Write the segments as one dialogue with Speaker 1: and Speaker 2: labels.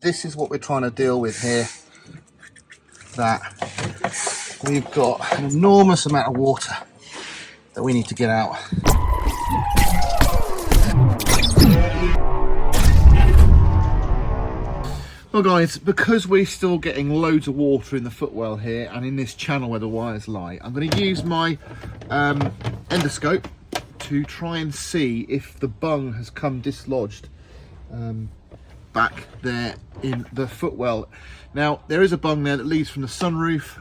Speaker 1: this is what we're trying to deal with here. That we've got an enormous amount of water that we need to get out. Well guys, because we're still getting loads of water in the footwell here and in this channel where the wires lie, I'm going to use my endoscope to try and see if the bung has come dislodged back there in the footwell. Now there is a bung there that leads from the sunroof,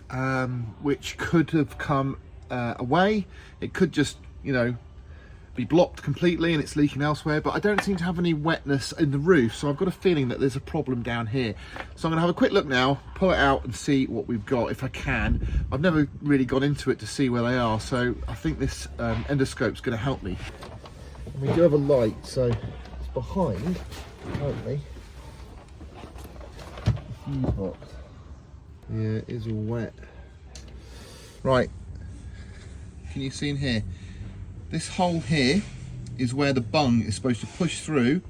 Speaker 1: which could have come away. It could just, you know, be blocked completely and it's leaking elsewhere, but I don't seem to have any wetness in the roof, so I've got a feeling that there's a problem down here. So I'm going to have a quick look now, pull it out and see what we've got if I can. I've never really gone into it to see where they are, so I think this endoscope's going to help me. And we do have a light, so it's behind, apparently, the fuse box. Yeah, it is all wet. Right, can you see in here? This hole here is where the bung is supposed to push through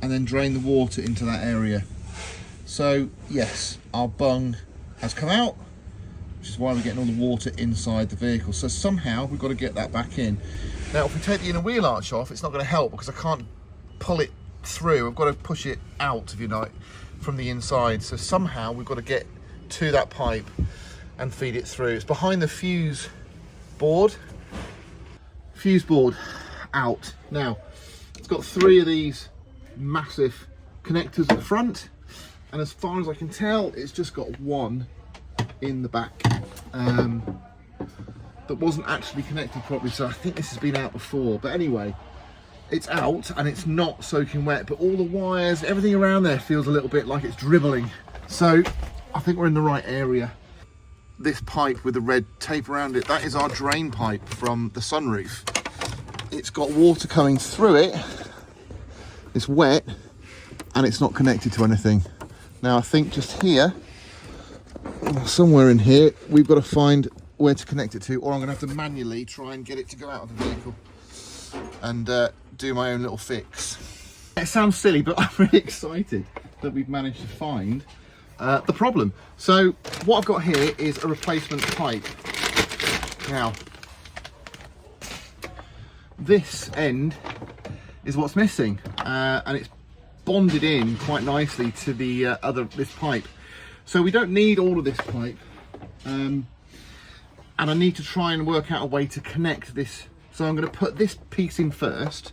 Speaker 1: and then drain the water into that area. So yes, our bung has come out, which is why we're getting all the water inside the vehicle. So somehow we've got to get that back in. Now if we take the inner wheel arch off, it's not going to help because I can't pull it through. I've got to push it out, if you like, from the inside. So somehow we've got to get to that pipe and feed it through. It's behind the fuse board. Fuse board out. Now it's got 3 of these massive connectors at the front, and as far as I can tell it's just got 1 in the back that wasn't actually connected properly, so I think this has been out before. But anyway, it's out and it's not soaking wet, but all the wires, everything around there feels a little bit like it's dribbling, so I think we're in the right area. This pipe with the red tape around it, that is our drain pipe from the sunroof. It's got water coming through it, it's wet, and it's not connected to anything. Now I think just here, somewhere in here, we've got to find where to connect it to, or I'm going to have to manually try and get it to go out of the vehicle and do my own little fix. It sounds silly, but I'm really excited that we've managed to find the problem. So what I've got here is a replacement pipe. Now this end is what's missing, and it's bonded in quite nicely to the this pipe. So we don't need all of this pipe, and I need to try and work out a way to connect this. So I'm going to put this piece in first.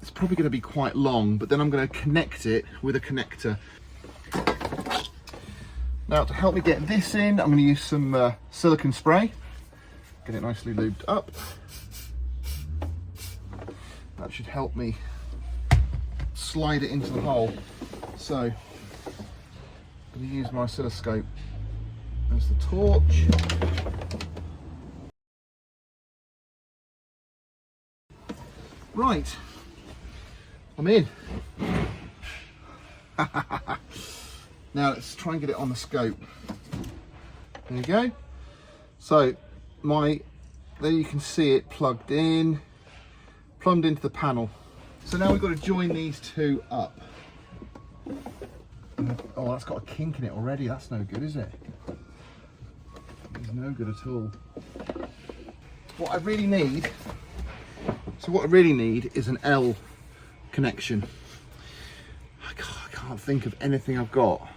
Speaker 1: It's probably going to be quite long, but then I'm going to connect it with a connector. Now to help me get this in, I'm going to use some silicone spray, get it nicely lubed up. That should help me slide it into the hole. So I'm going to use my oscilloscope as the torch. Right, I'm in. Now let's try and get it on the scope. There you go. So there you can see it plugged in, plumbed into the panel. So now we've got to join these 2 up. Oh, that's got a kink in it already. That's no good, is it? It's no good at all. What I really need is an L connection. I can't think of anything I've got.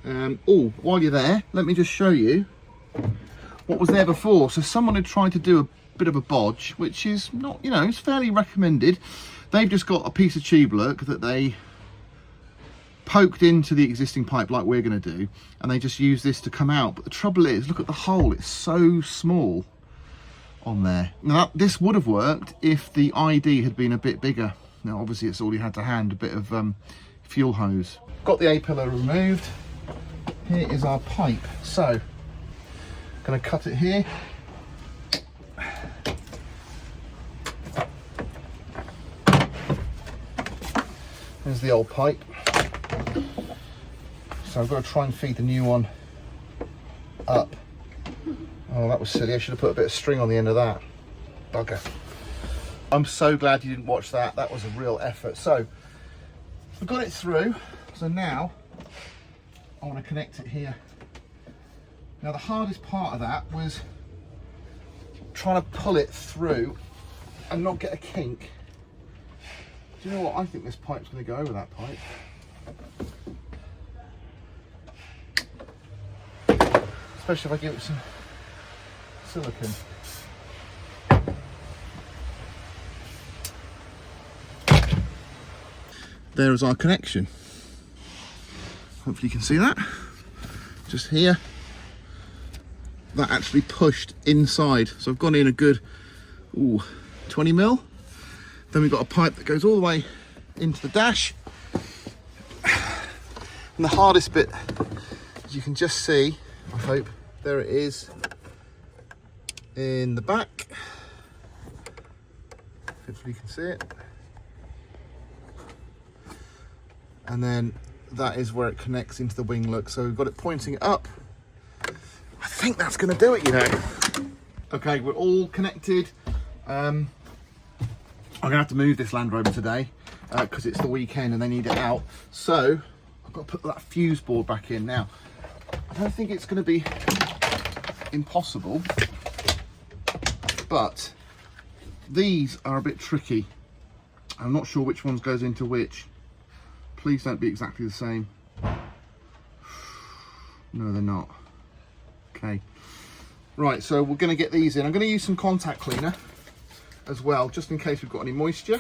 Speaker 1: Oh, while you're there, let me just show you what was there before. So someone had tried to do a bit of a bodge, which is not, you know, it's fairly recommended. They've just got a piece of tube look that they poked into the existing pipe like we're going to do, and they just use this to come out. But the trouble is, look at the hole, it's so small on there. Now this would have worked if the ID had been a bit bigger. Now obviously it's all you had to hand, a bit of fuel hose. Got the A-pillar removed. Here is our pipe. So I'm going to cut it here. There's the old pipe. So I've got to try and feed the new one up. Oh, that was silly. I should have put a bit of string on the end of that. Bugger. I'm so glad you didn't watch that. That was a real effort. So I've got it through. So now I want to connect it here. Now the hardest part of that was trying to pull it through and not get a kink. Do you know what? I think this pipe's going to go over that pipe. Especially if I give it some silicone. There is our connection. Hopefully you can see that. Just here. That actually pushed inside. So I've gone in a good 20 mil. Then we've got a pipe that goes all the way into the dash. And the hardest bit, as you can just see, I hope, there it is in the back. Hopefully you can see it. And then that is where it connects into the wing look. So we've got it pointing up. I think that's going to do it, you know. Okay, we're all connected. I'm going to have to move this Land Rover today because it's the weekend and they need it out. So I've got to put that fuse board back in. Now, I don't think it's going to be impossible, but these are a bit tricky. I'm not sure which ones goes into which. Please don't be exactly the same. No, they're not. Okay. Right, so we're going to get these in. I'm going to use some contact cleaner as well, just in case we've got any moisture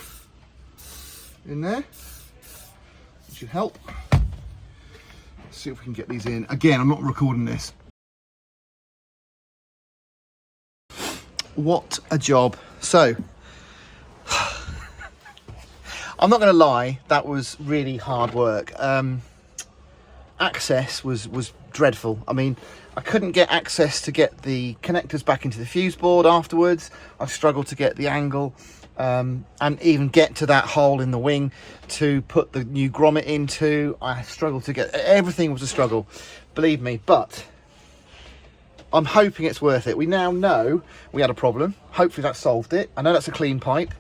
Speaker 1: in there. It should help. Let's see if we can get these in. Again, I'm not recording this. What a job. So, I'm not going to lie, that was really hard work. Access was dreadful. I mean, I couldn't get access to get the connectors back into the fuse board afterwards. I struggled to get the angle and even get to that hole in the wing to put the new grommet into. I struggled to get, everything was a struggle, believe me, but I'm hoping it's worth it. We now know we had a problem. Hopefully that solved it. I know that's a clean pipe.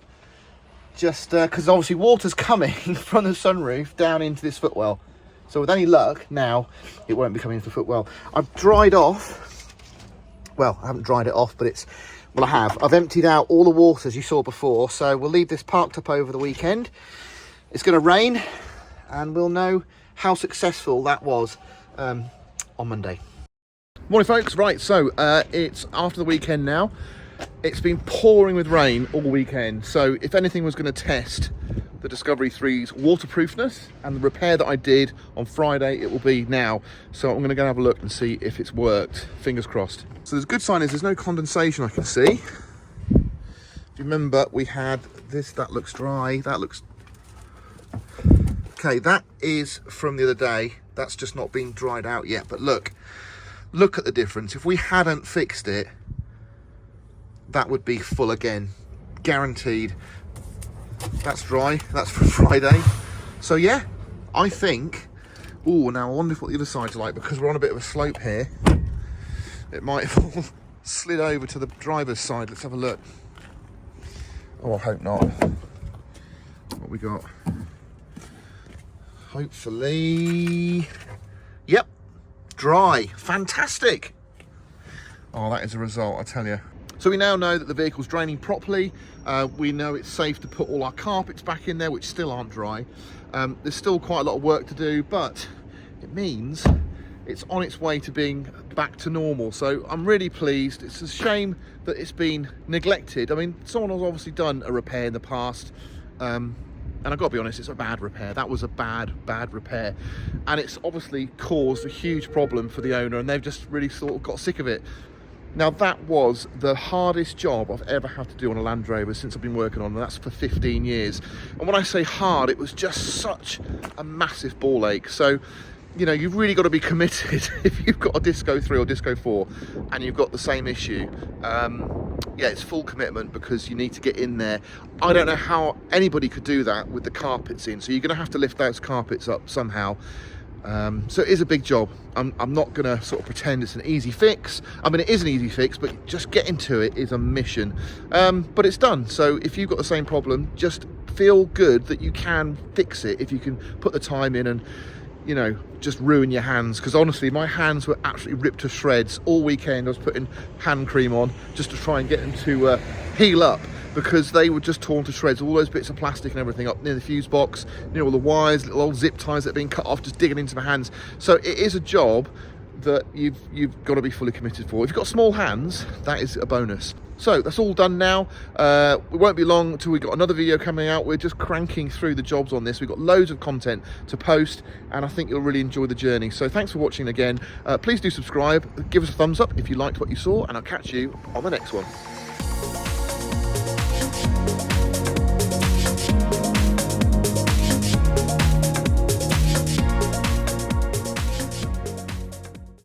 Speaker 1: Just because obviously water's coming from the sunroof down into this footwell. So with any luck, now it won't be coming into the footwell. I've dried off, well, I haven't dried it off, but it's, well, I have. I've emptied out all the water as you saw before. So we'll leave this parked up over the weekend. It's going to rain and we'll know how successful that was on Monday. Morning folks, right, so it's after the weekend now. It's been pouring with rain all weekend, so if anything was going to test the Discovery 3's waterproofness and the repair that I did on Friday, it will be now. So I'm going to go have a look and see if it's worked, fingers crossed. So the good sign is there's no condensation I can see. If you remember, we had this, that looks dry, that looks... Okay, that is from the other day. That's just not been dried out yet, but look at the difference. If we hadn't fixed it, that would be full again, guaranteed. That's dry, that's from Friday. So yeah, I think, now I wonder what the other side's like, because we're on a bit of a slope here. It might have all slid over to the driver's side. Let's have a look. Oh, I hope not. What we got? Hopefully, yep, dry, fantastic. Oh, that is a result, I tell you. So we now know that the vehicle's draining properly. We know it's safe to put all our carpets back in there, which still aren't dry. There's still quite a lot of work to do, but it means it's on its way to being back to normal. So I'm really pleased. It's a shame that it's been neglected. I mean, someone has obviously done a repair in the past. And I've got to be honest, it's a bad repair. That was a bad repair. And it's obviously caused a huge problem for the owner, and they've just really sort of got sick of it. Now that was the hardest job I've ever had to do on a Land Rover since I've been working on, and that's for 15 years. And when I say hard, it was just such a massive ball ache. So, you know, you've really got to be committed if you've got a Disco 3 or Disco 4 and you've got the same issue. Yeah, it's full commitment because you need to get in there. I don't know how anybody could do that with the carpets in, so you're going to have to lift those carpets up somehow. So it is a big job. I'm not going to sort of pretend it's an easy fix. I mean, it is an easy fix, but just getting to it is a mission. But it's done. So if you've got the same problem, just feel good that you can fix it if you can put the time in and you know, just ruin your hands, because honestly my hands were absolutely ripped to shreds all weekend. I was putting hand cream on just to try and get them to heal up, because they were just torn to shreds. All those bits of plastic and everything up near the fuse box, you know, all the wires, little old zip ties that are being cut off, just digging into my hands. So it is a job that you've got to be fully committed for. If you've got small hands, that is a bonus. So that's all done now. It won't be long until we've got another video coming out. We're just cranking through the jobs on this. We've got loads of content to post, and I think you'll really enjoy the journey. So thanks for watching again. Please do subscribe, give us a thumbs up if you liked what you saw, and I'll catch you on the next one.